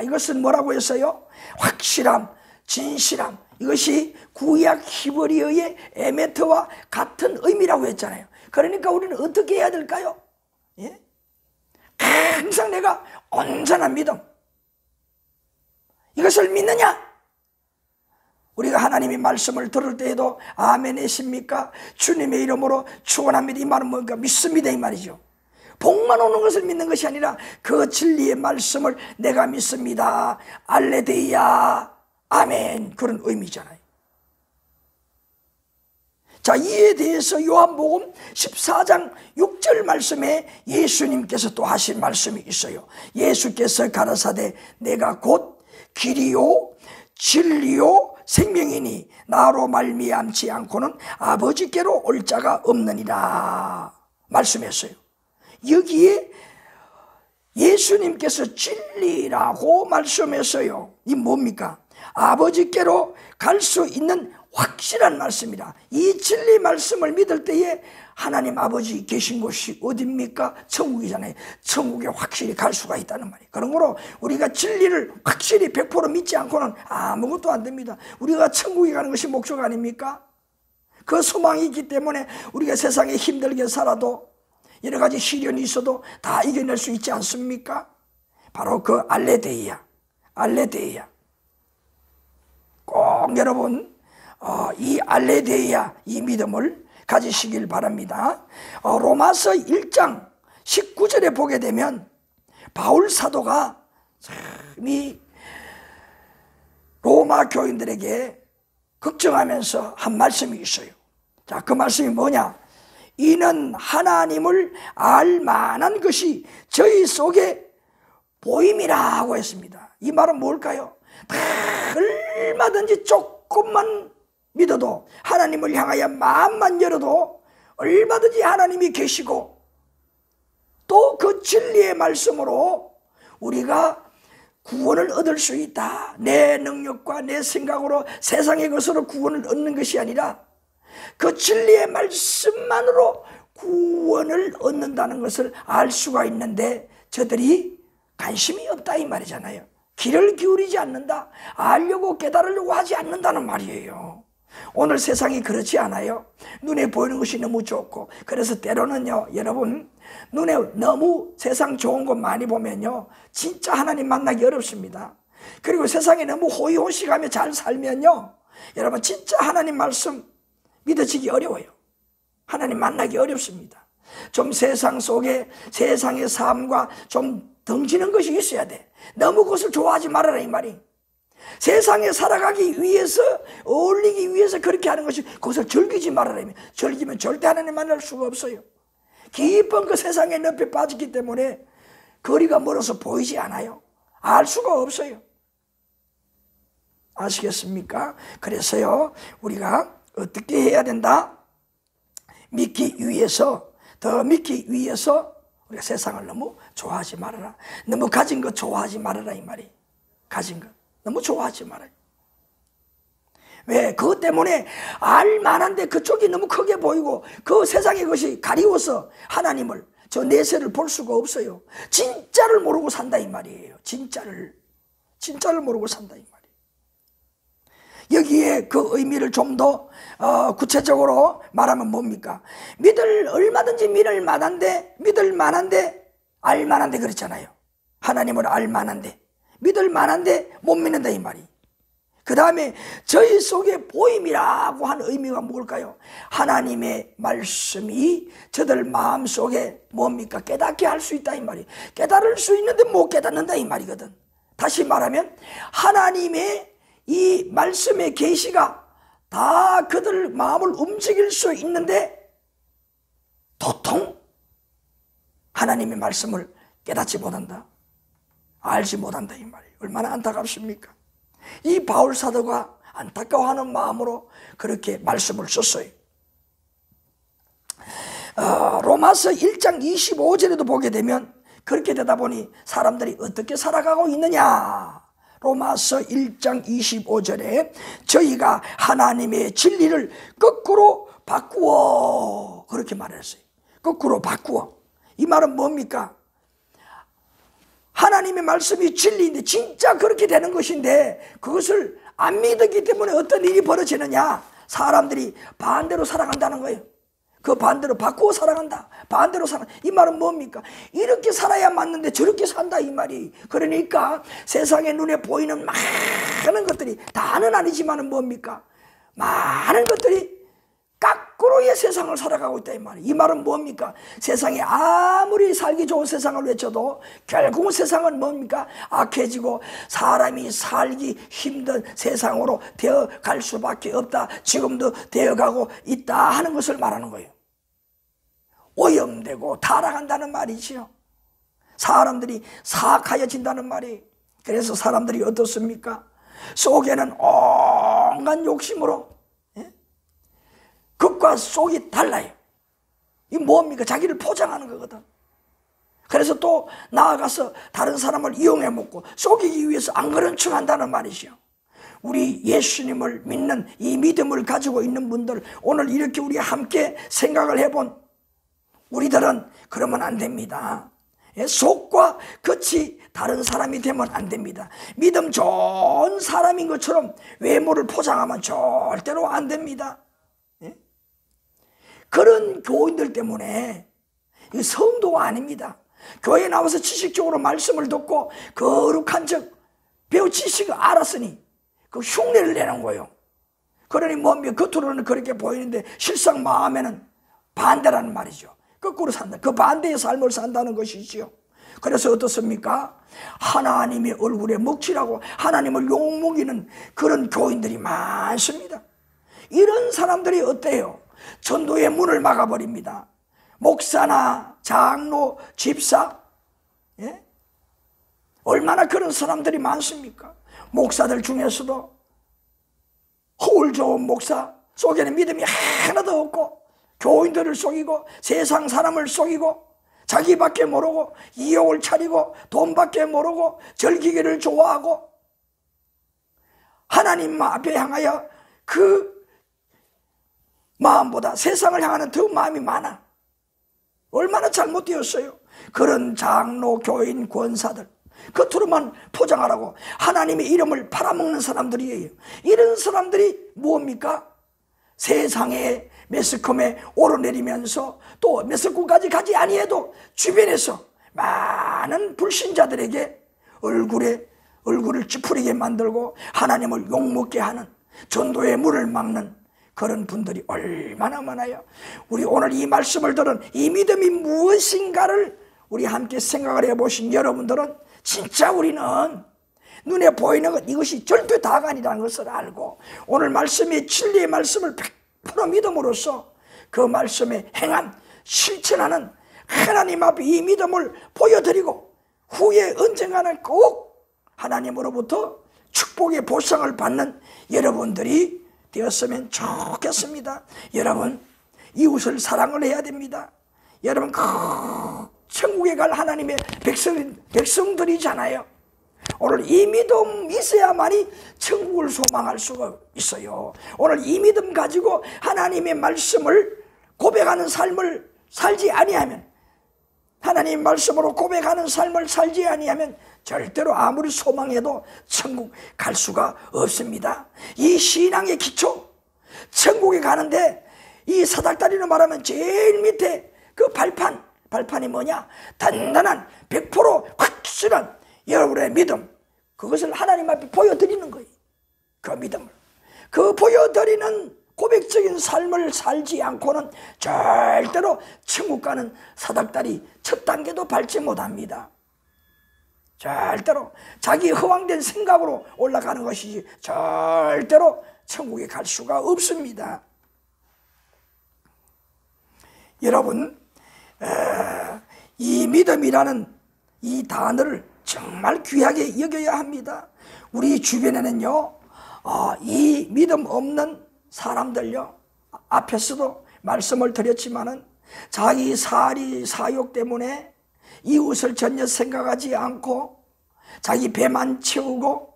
이것은 뭐라고 했어요? 확실함, 진실함. 이것이 구약 히브리어의 에메트와 같은 의미라고 했잖아요. 그러니까 우리는 어떻게 해야 될까요? 예? 항상 내가 온전한 믿음, 이것을 믿느냐? 우리가 하나님의 말씀을 들을 때에도 아멘 하십니까? 주님의 이름으로 축원합니다. 이 말은 뭔가 믿습니다 이 말이죠. 복만 오는 것을 믿는 것이 아니라 그 진리의 말씀을 내가 믿습니다. 알레데이아 아멘, 그런 의미잖아요. 자, 이에 대해서 요한복음 14장 6절 말씀에 예수님께서 또 하신 말씀이 있어요. 예수께서 가라사대 내가 곧 길이요 진리요 생명이니 나로 말미암지 않고는 아버지께로 올 자가 없느니라 말씀했어요. 여기에 예수님께서 진리라고 말씀했어요. 이 뭡니까? 아버지께로 갈 수 있는 확실한 말씀이라. 이 진리 말씀을 믿을 때에 하나님 아버지 계신 곳이 어딥니까? 천국이잖아요. 천국에 확실히 갈 수가 있다는 말이에요. 그러므로 우리가 진리를 확실히 100% 믿지 않고는 아무것도 안 됩니다. 우리가 천국에 가는 것이 목적 아닙니까? 그 소망이 있기 때문에 우리가 세상에 힘들게 살아도 여러 가지 시련이 있어도 다 이겨낼 수 있지 않습니까? 바로 그 알레데이아. 꼭 여러분 이 알레데이아, 이 믿음을 가지시길 바랍니다. 로마서 1장 19절에 보게 되면 바울 사도가 이 로마 교인들에게 걱정하면서 한 말씀이 있어요. 자, 그 말씀이 뭐냐? 이는 하나님을 알 만한 것이 저희 속에 보임이라고 했습니다. 이 말은 뭘까요? 얼마든지 조금만 믿어도, 하나님을 향하여 마음만 열어도 얼마든지 하나님이 계시고, 또 그 진리의 말씀으로 우리가 구원을 얻을 수 있다. 내 능력과 내 생각으로 세상의 것으로 구원을 얻는 것이 아니라 그 진리의 말씀만으로 구원을 얻는다는 것을 알 수가 있는데 저들이 관심이 없다 이 말이잖아요. 귀를 기울이지 않는다. 알려고 깨달으려고 하지 않는다는 말이에요. 오늘 세상이 그렇지 않아요? 눈에 보이는 것이 너무 좋고, 그래서 때로는요, 여러분, 눈에 너무 세상 좋은 것 많이 보면요, 진짜 하나님 만나기 어렵습니다. 그리고 세상에 너무 호의호식하며 잘 살면요, 여러분 진짜 하나님 말씀 믿어지기 어려워요. 하나님 만나기 어렵습니다. 좀 세상 속에 세상의 삶과 좀 덩치는 것이 있어야 돼. 너무 그것을 좋아하지 말아라 이 말이. 세상에 살아가기 위해서, 어울리기 위해서 그렇게 하는 것이, 그것을 즐기지 말아라. 즐기면 절대 하나님 만날 수가 없어요. 깊은 그 세상의 늪에 빠졌기 때문에 거리가 멀어서 보이지 않아요. 알 수가 없어요. 아시겠습니까? 그래서요, 우리가 어떻게 해야 된다? 믿기 위해서, 더 믿기 위해서 우리가 세상을 너무 좋아하지 말아라. 너무 가진 것 좋아하지 말아라 이 말이. 가진 것 너무 좋아하지 말아요. 왜? 그것 때문에 알만한데 그쪽이 너무 크게 보이고 그 세상의 것이 가리워서 하나님을, 저 내세를 볼 수가 없어요. 진짜를 모르고 산다 이 말이에요. 진짜를 모르고 산다 이 말이에요. 여기에 그 의미를 좀 더 구체적으로 말하면 뭡니까? 얼마든지 믿을 만한데, 알만한데 그렇잖아요. 하나님을 알만한데, 믿을 만한데 못 믿는다 이 말이. 그 다음에 저희 속에 보임이라고 하는 의미가 뭘까요? 하나님의 말씀이 저들 마음속에 뭡니까? 깨닫게 할 수 있다 이 말이. 깨달을 수 있는데 못 깨닫는다 이 말이거든. 다시 말하면 하나님의 이 말씀의 계시가 다 그들 마음을 움직일 수 있는데 도통 하나님의 말씀을 깨닫지 못한다, 알지 못한다 이 말이에요. 얼마나 안타깝습니까? 이 바울 사도가 안타까워하는 마음으로 그렇게 말씀을 썼어요. 로마서 1장 25절에도 보게 되면 그렇게 되다 보니 사람들이 어떻게 살아가고 있느냐. 로마서 1장 25절에 저희가 하나님의 진리를 거꾸로 바꾸어, 그렇게 말했어요. 거꾸로 바꾸어. 이 말은 뭡니까? 하나님의 말씀이 진리인데 진짜 그렇게 되는 것인데 그것을 안 믿었기 때문에 어떤 일이 벌어지느냐? 사람들이 반대로 살아간다는 거예요. 그 반대로 바꾸어 살아간다. 반대로 살아간다. 이 말은 뭡니까? 이렇게 살아야 맞는데 저렇게 산다 이 말이. 그러니까 세상에 눈에 보이는 많은 것들이, 다는 아니지만은 뭡니까? 많은 것들이 거꾸로의 세상을 살아가고 있다 이 말이에요. 이 말은 뭡니까? 세상에 아무리 살기 좋은 세상을 외쳐도 결국은 세상은 뭡니까? 악해지고 사람이 살기 힘든 세상으로 되어갈 수밖에 없다. 지금도 되어가고 있다 하는 것을 말하는 거예요. 오염되고 타락한다는 말이지요. 사람들이 사악하여진다는 말이에요. 그래서 사람들이 어떻습니까? 속에는 온갖 욕심으로, 겉과 속이 달라요. 이 뭡니까? 자기를 포장하는 거거든. 그래서 또 나아가서 다른 사람을 이용해 먹고 속이기 위해서 안 그런 척 한다는 말이죠. 우리 예수님을 믿는 이 믿음을 가지고 있는 분들, 오늘 이렇게 우리 함께 생각을 해본 우리들은 그러면 안 됩니다. 속과 겉이 다른 사람이 되면 안 됩니다. 믿음 좋은 사람인 것처럼 외모를 포장하면 절대로 안 됩니다. 그런 교인들 때문에 성도가 아닙니다. 교회에 나와서 지식적으로 말씀을 듣고 거룩한 적 배우 지식을 알았으니 그 흉내를 내는 거예요. 그러니 뭡니까? 겉으로는 그렇게 보이는데 실상 마음에는 반대라는 말이죠. 거꾸로 산다. 그 반대의 삶을 산다는 것이지요. 그래서 어떻습니까? 하나님의 얼굴에 먹칠하고 하나님을 욕먹이는 그런 교인들이 많습니다. 이런 사람들이 어때요? 전도의 문을 막아버립니다. 목사나 장로, 집사, 얼마나 그런 사람들이 많습니까? 목사들 중에서도 허울 좋은 목사 속에는 믿음이 하나도 없고 교인들을 속이고 세상 사람을 속이고 자기밖에 모르고 이욕을 차리고 돈밖에 모르고 즐기기를 좋아하고 하나님 앞에 향하여 그 마음보다 세상을 향하는 더 마음이 많아. 얼마나 잘못되었어요. 그런 장로, 교인, 권사들 겉으로만 포장하라고 하나님의 이름을 팔아먹는 사람들이에요. 이런 사람들이 뭡니까? 세상의 매스컴에 오르내리면서 또 매스컴까지 가지 아니해도 주변에서 많은 불신자들에게 얼굴을 찌푸리게 만들고 하나님을 욕먹게 하는, 전도의 문을 막는 그런 분들이 얼마나 많아요. 우리 오늘 이 말씀을 들은 이 믿음이 무엇인가를 우리 함께 생각을 해보신 여러분들은 진짜 우리는 눈에 보이는 것 이것이 절대 다가 아니라는 것을 알고 오늘 말씀의 진리의 말씀을 100% 믿음으로써 그 말씀에 행한 실천하는 하나님 앞에 이 믿음을 보여드리고 후에 언젠가는 꼭 하나님으로부터 축복의 보상을 받는 여러분들이 되었으면 좋겠습니다. 여러분, 이웃을 사랑을 해야 됩니다. 여러분, 천국에 갈 하나님의 백성들이잖아요. 오늘 이 믿음 있어야만이 천국을 소망할 수가 있어요. 오늘 이 믿음 가지고 하나님의 말씀을 고백하는 삶을 살지 아니하면, 하나님의 말씀으로 고백하는 삶을 살지 아니하면 절대로 아무리 소망해도 천국 갈 수가 없습니다. 이 신앙의 기초, 천국에 가는데 이 사닥다리로 말하면 제일 밑에 그 발판이 뭐냐? 단단한 100% 확실한 여러분의 믿음, 그것을 하나님 앞에 보여드리는 거예요. 그 믿음을, 그 보여드리는 고백적인 삶을 살지 않고는 절대로 천국 가는 사닥다리 첫 단계도 밟지 못합니다. 절대로 자기 허황된 생각으로 올라가는 것이지 절대로 천국에 갈 수가 없습니다. 여러분, 이 믿음이라는 이 단어를 정말 귀하게 여겨야 합니다. 우리 주변에는요, 이 믿음 없는 사람들요, 앞에서도 말씀을 드렸지만은 자기 사리 사욕 때문에 이웃을 전혀 생각하지 않고 자기 배만 채우고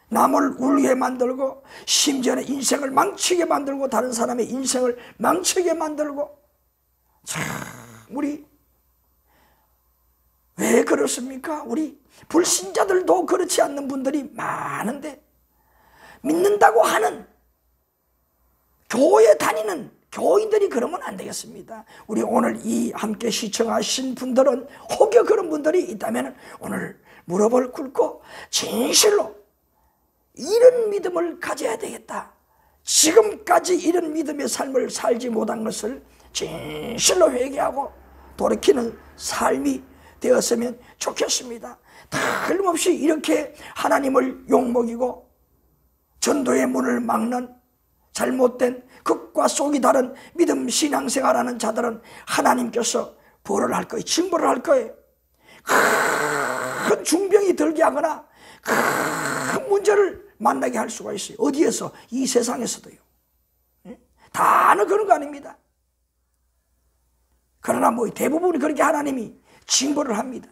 남을 울게 만들고 심지어는 인생을 망치게 만들고 다른 사람의 인생을 망치게 만들고, 참 우리 왜 그렇습니까? 우리 불신자들도 그렇지 않는 분들이 많은데 믿는다고 하는 교회 다니는 교인들이 그러면 안 되겠습니다. 우리 오늘 이 함께 시청하신 분들은 혹여 그런 분들이 있다면 오늘 무릎을 꿇고 진실로 이런 믿음을 가져야 되겠다, 지금까지 이런 믿음의 삶을 살지 못한 것을 진실로 회개하고 돌이키는 삶이 되었으면 좋겠습니다. 틀림없이 이렇게 하나님을 욕먹이고 전도의 문을 막는 잘못된 극과 속이 다른 믿음 신앙생활하는 자들은 하나님께서 벌을 할 거예요. 징벌을 할 거예요. 큰 중병이 들게 하거나 큰 문제를 만나게 할 수가 있어요. 어디에서? 이 세상에서도요. 다는 그런 거 아닙니다. 그러나 뭐 대부분이 그렇게 하나님이 징벌을 합니다.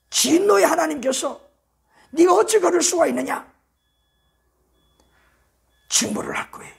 진노의 하나님께서 네가 어찌 그럴 수가 있느냐? 징벌을 할 거예요.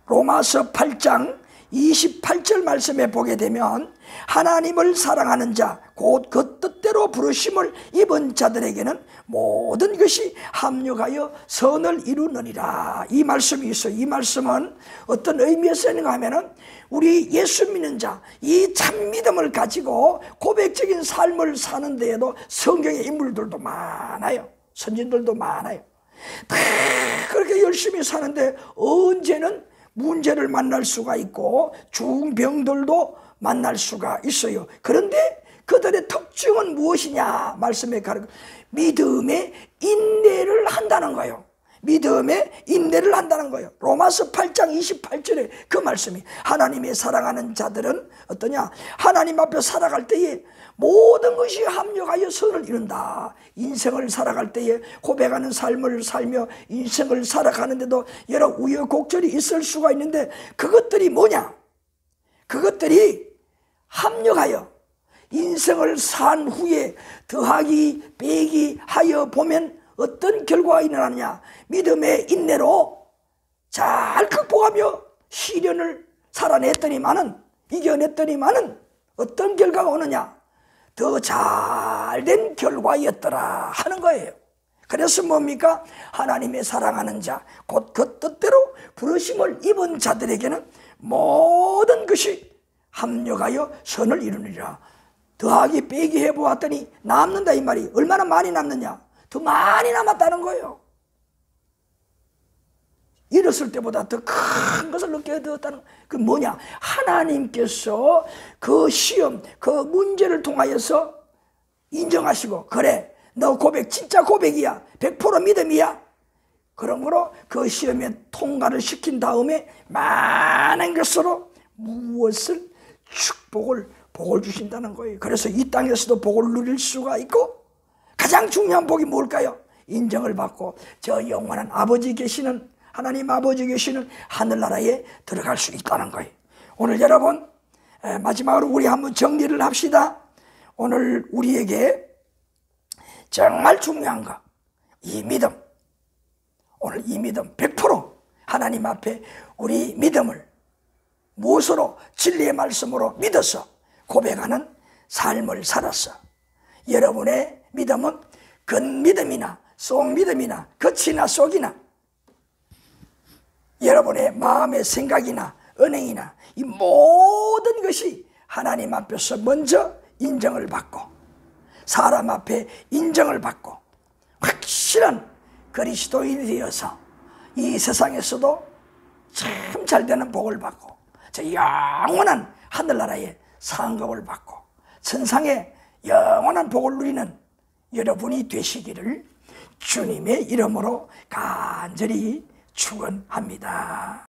로마서 8장 28절 말씀에 보게 되면 하나님을 사랑하는 자 곧 그 뜻대로 부르심을 입은 자들에게는 모든 것이 합력하여 선을 이루느니라. 이 말씀이 있어요. 이 말씀은 어떤 의미에서 있는가 하면은 우리 예수 믿는 자, 이 참 믿음을 가지고 고백적인 삶을 사는 데에도 성경의 인물들도 많아요. 선진들도 많아요. 다 그렇게 열심히 사는데 언제는 문제를 만날 수가 있고 중병들도 만날 수가 있어요. 그런데 그들의 특징은 무엇이냐? 말씀에 가르쳐 믿음의 인내를 한다는 거예요. 믿음의 인내를 한다는 거예요. 로마서 8장 28절에 그 말씀이 하나님의 사랑하는 자들은 어떠냐? 하나님 앞에 살아갈 때에 모든 것이 합력하여 선을 이룬다. 인생을 살아갈 때에 고백하는 삶을 살며 인생을 살아가는데도 여러 우여곡절이 있을 수가 있는데 그것들이 뭐냐? 그것들이 합력하여 인생을 산 후에 더하기 빼기 하여 보면 어떤 결과가 일어나느냐? 믿음의 인내로 잘 극복하며 시련을 살아냈더니만은, 이겨냈더니만은 어떤 결과가 오느냐? 더 잘된 결과였더라 하는 거예요. 그래서 뭡니까? 하나님의 사랑하는 자 곧 그 뜻대로 부르심을 입은 자들에게는 모든 것이 합력하여 선을 이루느니라. 더하기 빼기 해보았더니 남는다 이 말이 얼마나 많이 남느냐? 더 많이 남았다는 거예요. 잃었을 때보다 더 큰 것을 얻게 되었다는 그 뭐냐? 하나님께서 그 시험, 그 문제를 통하여서 인정하시고 그래 너 고백 진짜 고백이야 100% 믿음이야. 그러므로 그 시험에 통과를 시킨 다음에 많은 것으로 무엇을 복을 주신다는 거예요. 그래서 이 땅에서도 복을 누릴 수가 있고 가장 중요한 복이 뭘까요? 인정을 받고 저 영원한 아버지 계시는 하나님 아버지 계시는 하늘나라에 들어갈 수 있다는 거예요. 오늘 여러분 마지막으로 우리 한번 정리를 합시다. 오늘 우리에게 정말 중요한 거 이 믿음, 오늘 이 믿음 100% 하나님 앞에 우리 믿음을 무엇으로? 진리의 말씀으로 믿어서 고백하는 삶을 살았어. 여러분의 믿음은 겉믿음이나 속믿음이나 겉이나 속이나 여러분의 마음의 생각이나 은행이나 이 모든 것이 하나님 앞에서 먼저 인정을 받고 사람 앞에 인정을 받고 확실한 그리스도인이 되어서 이 세상에서도 참 잘되는 복을 받고 저 영원한 하늘나라에 상급을 받고 천상의 영원한 복을 누리는 여러분이 되시기를 주님의 이름으로 간절히 축원합니다.